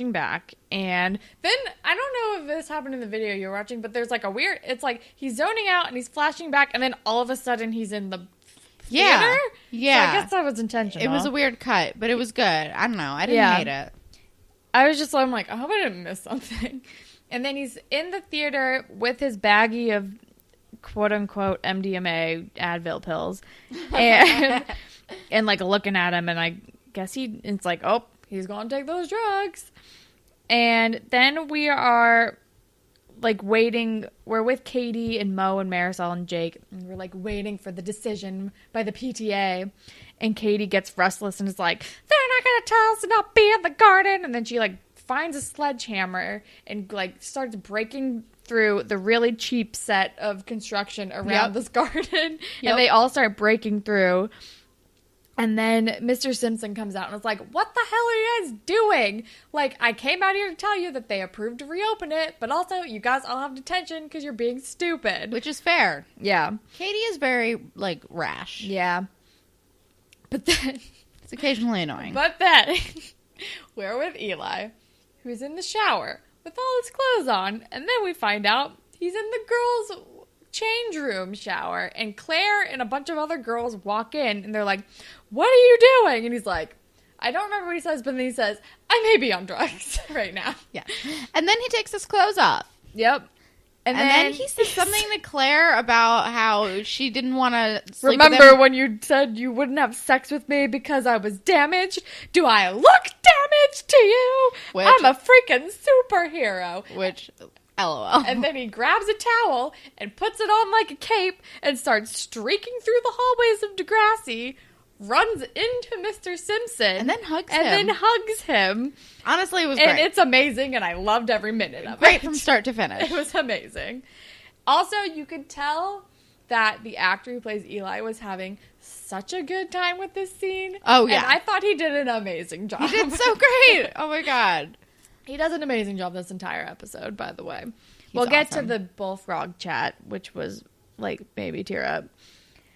flashing back. And then, I don't know if this happened in the video you're watching, but there's like a weird, it's like he's zoning out and he's flashing back, and then all of a sudden he's in the theater? Yeah. So I guess that was intentional. It was a weird cut, but it was good. I don't know. I didn't hate it. I'm like, I hope I didn't miss something. And then he's in the theater with his baggie of quote-unquote MDMA Advil pills. And, and like, looking at him, and I guess it's like, oh, he's going to take those drugs. And then we are, like, waiting. We're with Katie and Mo and Marisol and Jake. And we're, like, waiting for the decision by the PTA. And Katie gets restless and is like, they're not going to tell us to not be in the garden. And then she, like, finds a sledgehammer and, like, starts breaking through the really cheap set of construction around this garden. And they all start breaking through. And then Mr. Simpson comes out and is like, what the hell are you guys doing? Like, I came out here to tell you that they approved to reopen it, but also you guys all have detention because you're being stupid. Which is fair. Yeah. Katie is very, like, rash. Yeah. But then... It's occasionally annoying. But then, we're with Eli, who's in the shower with all his clothes on, and then we find out he's in the girls' change room shower, and Claire and a bunch of other girls walk in, and they're like, what are you doing? And he's like, I don't remember what he says, but then he says, I may be on drugs right now. Yeah. And then he takes his clothes off. Yep. And then he says something to Claire about how she didn't want to sleep remember with him. when you said you wouldn't have sex with me because I was damaged? Do I look damaged to you? I'm a freaking superhero. Which... LOL. And then he grabs a towel and puts it on like a cape and starts streaking through the hallways of Degrassi, runs into Mr. Simpson. And then hugs him. Honestly, it was great. And it's amazing, and I loved every minute of it. Great from start to finish. It was amazing. Also, you could tell that the actor who plays Eli was having such a good time with this scene. Oh, yeah. And I thought he did an amazing job. He did so great. Oh, my God. He does an amazing job this entire episode, by the way. We'll get to the bullfrog chat, which was, like, maybe tear up.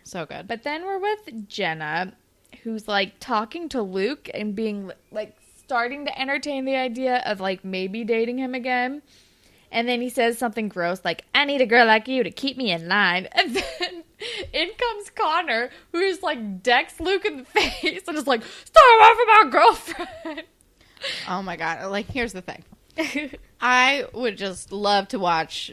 So good. But then we're with Jenna, who's, like, talking to Luke and being, like, starting to entertain the idea of, like, maybe dating him again. And then he says something gross, like, I need a girl like you to keep me in line. And then in comes Connor, who just, like, decks Luke in the face and is like, stay away from my girlfriend. Oh, my God. Like, here's the thing. I would just love to watch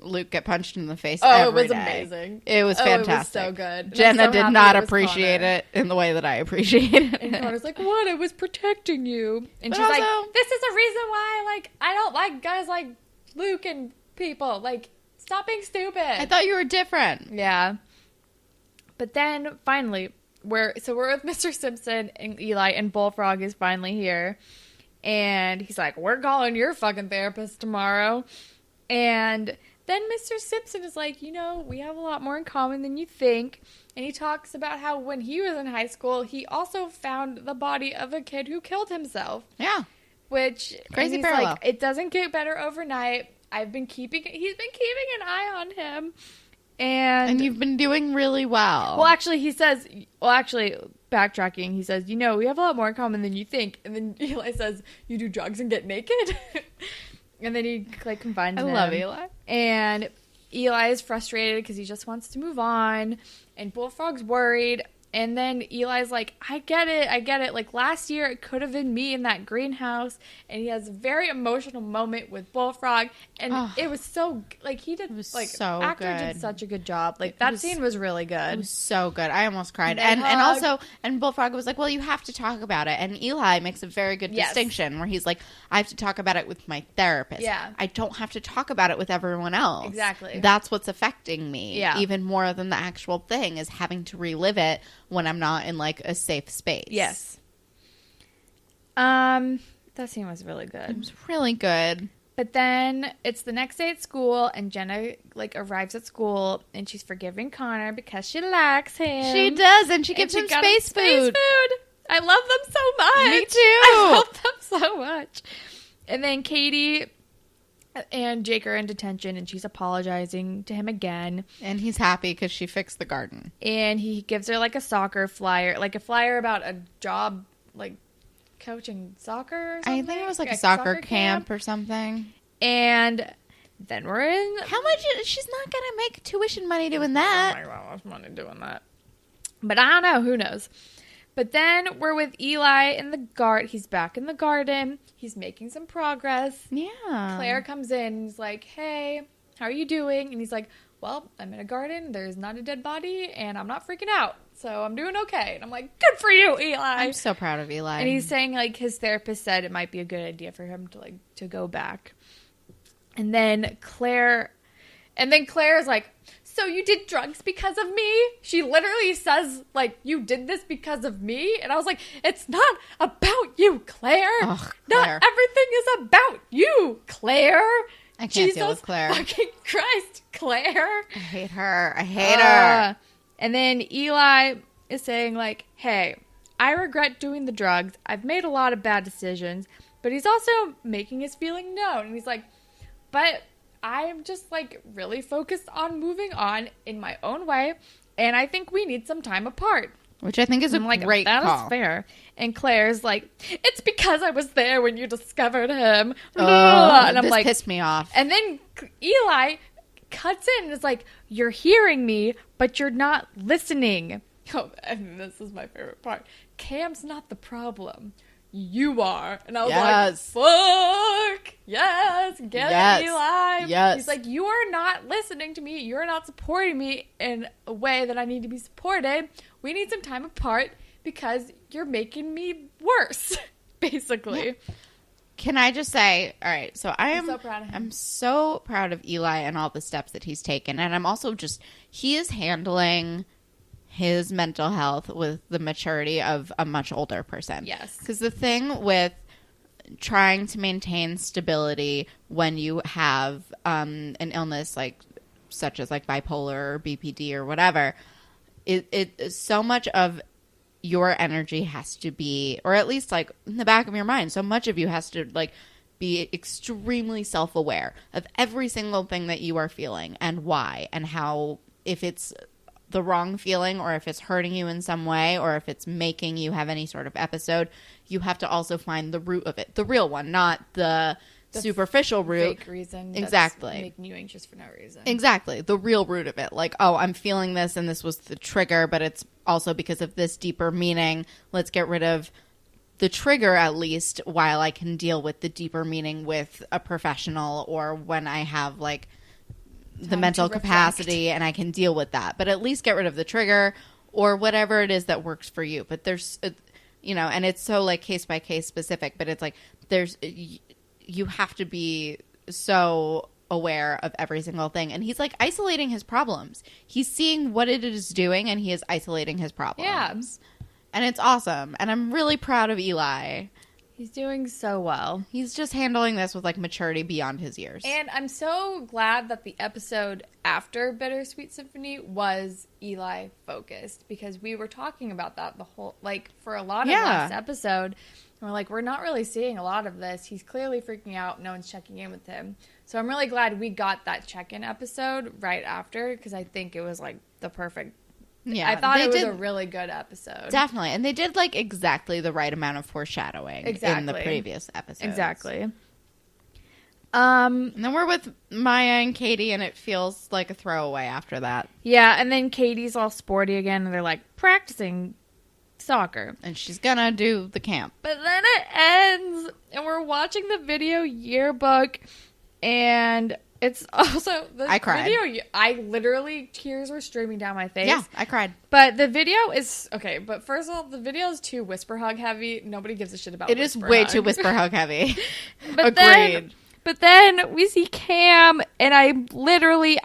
Luke get punched in the face every day. It was amazing. It was fantastic. It was so good. Jenna did not appreciate it in the way that I appreciated it. And Connor's like, what? I was protecting you. And but she's also, like, this is a reason why, like, I don't like guys like Luke and people. Like, stop being stupid. I thought you were different. Yeah. But then, finally, we're with Mr. Simpson and Eli, and Bullfrog is finally here. And he's like, we're calling your fucking therapist tomorrow. And then Mr. Simpson is like, you know, we have a lot more in common than you think. And he talks about how when he was in high school, he also found the body of a kid who killed himself. Yeah. Which, crazy he's parallel. Like, it doesn't get better overnight. He's been keeping an eye on him. And you've been doing really well. Well, actually, backtracking, he says, you know, we have a lot more in common than you think. And then Eli says, you do drugs and get naked? And then he, like, confines him. I love Eli. And Eli is frustrated because he just wants to move on. And Bullfrog's worried. And then Eli's like, I get it. Like, last year, it could have been me in that greenhouse. And he has a very emotional moment with Bullfrog. And it was so, like, he did, like, so actor good. Did such a good job. Like, that scene was really good. It was so good. I almost cried. And Bullfrog was like, well, you have to talk about it. And Eli makes a very good distinction where he's like, I have to talk about it with my therapist. Yeah. I don't have to talk about it with everyone else. Exactly. That's what's affecting me. Yeah. Even more than the actual thing is having to relive it when I'm not in, like, a safe space. Yes. That scene was really good. It was really good. But then it's the next day at school, and Jenna, like, arrives at school, and she's forgiving Connor because she likes him. She does, and she gives him space food. I love them so much. Me too. I love them so much. And then Katie and Jake are in detention, and she's apologizing to him again. And he's happy because she fixed the garden. And he gives her, like, a soccer flyer, like a flyer about a job, like, coaching soccer or something. I think it was like a soccer camp or something. And then we're in... How much? She's not going to make tuition money doing that. Oh my God, what's money doing that? But I don't know. Who knows? But then we're with Eli in the garden. He's back in the garden. He's making some progress. Yeah. Claire comes in and is like, hey, how are you doing? And he's like, well, I'm in a garden. There's not a dead body, and I'm not freaking out. So I'm doing okay. And I'm like, good for you, Eli. I'm so proud of Eli. And he's saying, like, his therapist said it might be a good idea for him to, like, to go back. And then Claire is like, so you did drugs because of me? She literally says, like, you did this because of me? And I was like, it's not about you, Claire. Ugh, Not Claire. everything is about you, Claire. I can't Jesus deal with Claire. Fucking Christ, Claire. I hate her. And then Eli is saying, like, hey, I regret doing the drugs. I've made a lot of bad decisions. But he's also making his feeling known. And he's like, but I'm just, like, really focused on moving on in my own way, and I think we need some time apart. Which I think is a great call. That is fair. And Claire's like, it's because I was there when you discovered him. And I'm like, pissed me off. And then Eli cuts in and is like, you're hearing me, but you're not listening. Oh, and this is my favorite part. Cam's not the problem. You are. And I was like, fuck. Yes. Get it, Eli. Yes. He's like, you are not listening to me. You're not supporting me in a way that I need to be supported. We need some time apart because you're making me worse, basically. Yeah. Can I just say, all right, so I'm so proud of him. I'm so proud of Eli and all the steps that he's taken. And I'm also he is handling his mental health with the maturity of a much older person. Yes. Because the thing with trying to maintain stability when you have an illness like such as like bipolar or BPD or whatever, it so much of your energy has to be, or at least like in the back of your mind, so much of you has to like be extremely self-aware of every single thing that you are feeling and why and how, if it's the wrong feeling or if it's hurting you in some way or if it's making you have any sort of episode, you have to also find the root of it, the real one, not the superficial root. Fake reason. Exactly. That's making you anxious for no reason. Exactly. The real root of it. Like, oh, I'm feeling this and this was the trigger, but it's also because of this deeper meaning. Let's get rid of the trigger at least while I can deal with the deeper meaning with a professional or when I have like the mental capacity and I can deal with that. But at least get rid of the trigger or whatever it is that works for you. But there's, and it's so like case by case specific, but it's like you have to be so aware of every single thing. And he's like isolating his problems. He's seeing what it is doing and he is isolating his problems. Yeah. And it's awesome. And I'm really proud of Eli. He's doing so well. He's just handling this with like maturity beyond his years. And I'm so glad that the episode after Bittersweet Symphony was Eli focused, because we were talking about that the whole, like, for a lot of last episode. And we're like, we're not really seeing a lot of this. He's clearly freaking out. No one's checking in with him. So I'm really glad we got that check-in episode right after, because I think it was like the perfect. Yeah, I thought it was a really good episode. Definitely. And they did like exactly the right amount of foreshadowing in the previous episodes. Exactly. And then we're with Maya and Katie, and it feels like a throwaway after that. Yeah, and then Katie's all sporty again, and they're like practicing soccer. And she's gonna do the camp. But then it ends, and we're watching the video yearbook, and it's also the I cried. video. I literally, tears were streaming down my face. Yeah, I cried. But the video is okay. But first of all, the video is too whisper hug heavy. Nobody gives a shit about. It is way too whisper hug heavy. Agreed. But then we see Cam, and I literally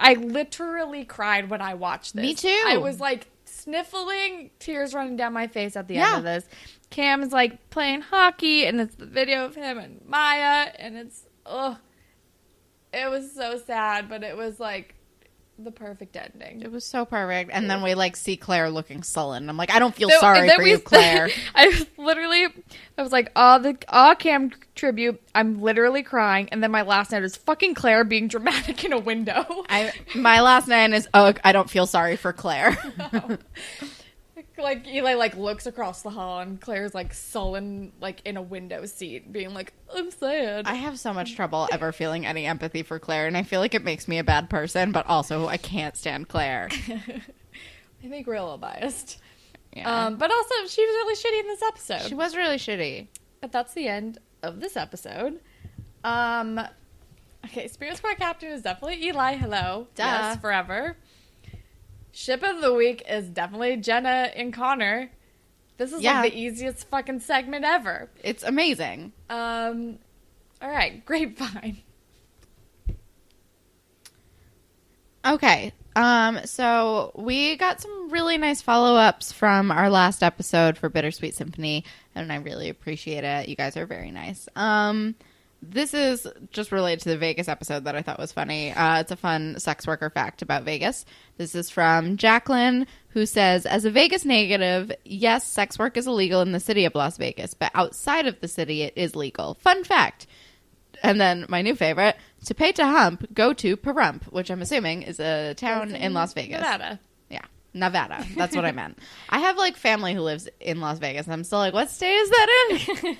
cried when I watched this. Me too. I was like sniffling, tears running down my face at the end of this. Cam is like playing hockey, and it's the video of him and Maya, and it's it was so sad, but it was like the perfect ending. It was so perfect. And then we like see Claire looking sullen. I'm like, I don't feel sorry for you, Claire. I was like, all Cam tribute. I'm literally crying. And then my last note is fucking Claire being dramatic in a window. My last note is, I don't feel sorry for Claire. Like, Eli, like, looks across the hall, and Claire's, like, sullen, like, in a window seat, being like, I'm sad. I have so much trouble ever feeling any empathy for Claire, and I feel like it makes me a bad person, but also I can't stand Claire. I think we're a little biased. Yeah. But also, she was really shitty in this episode. She was really shitty. But that's the end of this episode. Okay, Spirit Squad Captain is definitely Eli. Hello. Duh. Yes, forever. Ship of the week is definitely Jenna and Connor. This is like the easiest fucking segment ever. It's amazing. All right, Grapevine. Okay. So we got some really nice follow-ups from our last episode for Bittersweet Symphony, and I really appreciate it. You guys are very nice. This is just related to the Vegas episode that I thought was funny. It's a fun sex worker fact about Vegas. This is from Jacqueline, who says, as a Vegas native, yes, sex work is illegal in the city of Las Vegas, but outside of the city, it is legal. Fun fact. And then my new favorite, to pay to hump, go to Pahrump, which I'm assuming is a town in Las Vegas. Nevada. Yeah, Nevada. That's what I meant. I have, like, family who lives in Las Vegas, and I'm still like, what state is that in?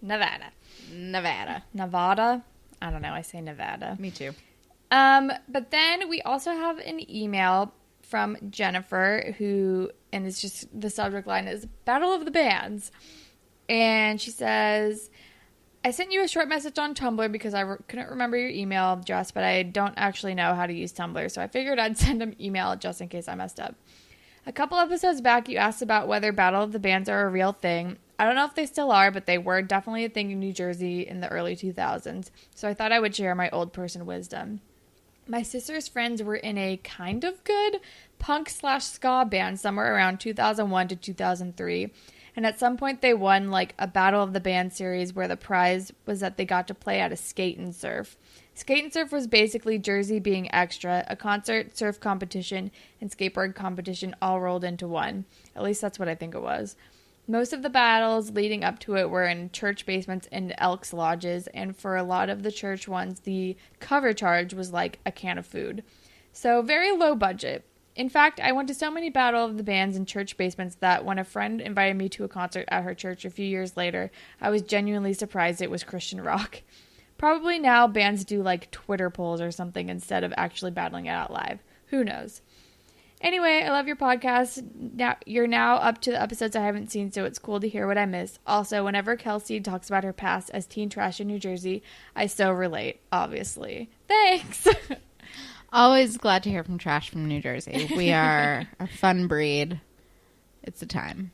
Nevada. Nevada? I don't know. I say Nevada. Me too. But then we also have an email from Jennifer who, and it's just, the subject line is Battle of the Bands. And she says, I sent you a short message on Tumblr because I couldn't remember your email address, but I don't actually know how to use Tumblr, so I figured I'd send an email just in case I messed up. A couple episodes back, you asked about whether Battle of the Bands are a real thing. I don't know if they still are, but they were definitely a thing in New Jersey in the early 2000s, so I thought I would share my old person wisdom. My sister's friends were in a kind of good punk/ska band somewhere around 2001 to 2003. And at some point they won like a Battle of the Band series where the prize was that they got to play at a skate and surf. Skate and surf was basically Jersey being extra, a concert, surf competition, and skateboard competition all rolled into one. At least that's what I think it was. Most of the battles leading up to it were in church basements and Elks lodges, and for a lot of the church ones, the cover charge was like a can of food. So very low budget. In fact, I went to so many Battle of the Bands in church basements that when a friend invited me to a concert at her church a few years later, I was genuinely surprised it was Christian rock. Probably now bands do like Twitter polls or something instead of actually battling it out live. Who knows? Anyway, I love your podcast. Now you're now up to the episodes I haven't seen, so it's cool to hear what I missed. Also, whenever Kelsey talks about her past as teen trash in New Jersey, I so relate, obviously. Thanks! Always glad to hear from Trash from New Jersey. We are a fun breed. It's a time.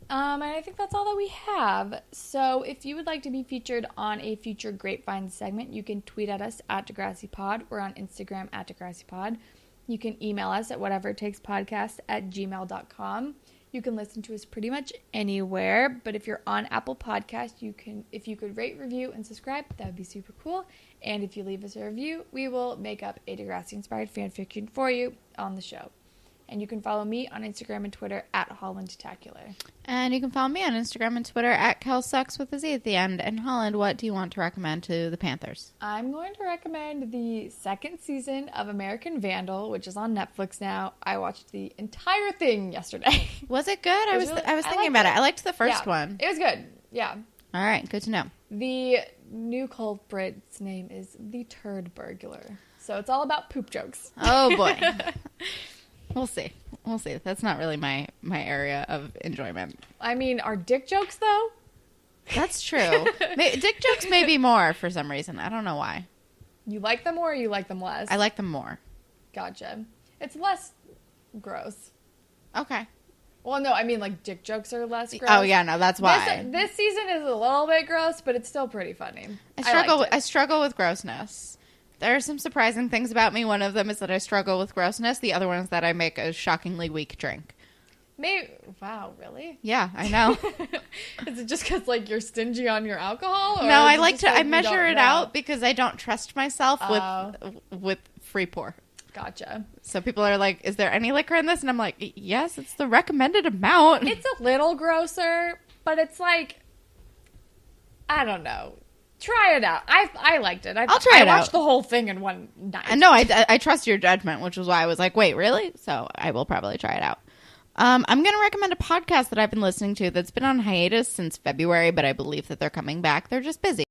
And I think that's all that we have. So if you would like to be featured on a future Grapevine segment, you can tweet at us at DeGrassiPod. We're on Instagram at DeGrassiPod. You can email us at whatevertakes.podcast@gmail.com. You can listen to us pretty much anywhere, but if you're on Apple Podcasts, if you could rate, review, and subscribe, that would be super cool. And if you leave us a review, we will make up a Degrassi-inspired fanfiction for you on the show. And you can follow me on Instagram and Twitter at HollandTacular. And you can follow me on Instagram and Twitter at KelSucks with a Z at the end. And Holland, what do you want to recommend to the Panthers? I'm going to recommend the second season of American Vandal, which is on Netflix now. I watched the entire thing yesterday. Was it good? I was thinking about it. I liked the first one. It was good. Yeah. All right. Good to know. The new culprit's name is the Turd Burglar. So it's all about poop jokes. Oh, boy. We'll see. That's not really my area of enjoyment. I mean, are dick jokes, though? That's true. Dick jokes may be more for some reason. I don't know why. You like them more or you like them less? I like them more. Gotcha. It's less gross. Okay. Well, no, I mean, like, dick jokes are less gross. Oh, yeah, no, that's why. This season is a little bit gross, but it's still pretty funny. I struggle with grossness. There are some surprising things about me. One of them is that I struggle with grossness. The other one is that I make a shockingly weak drink. Wow, really? Yeah, I know. Is it just because, like, you're stingy on your alcohol? Or no, I measure it out because I don't trust myself with free pour. Gotcha. So people are like, is there any liquor in this? And I'm like, yes, it's the recommended amount. It's a little grosser, but it's like, I don't know. Try it out. I liked it. I'll try it out. I watched the whole thing in one night. No, I trust your judgment, which was why I was like, wait, really? So I will probably try it out. I'm going to recommend a podcast that I've been listening to that's been on hiatus since February, but I believe that they're coming back. They're just busy.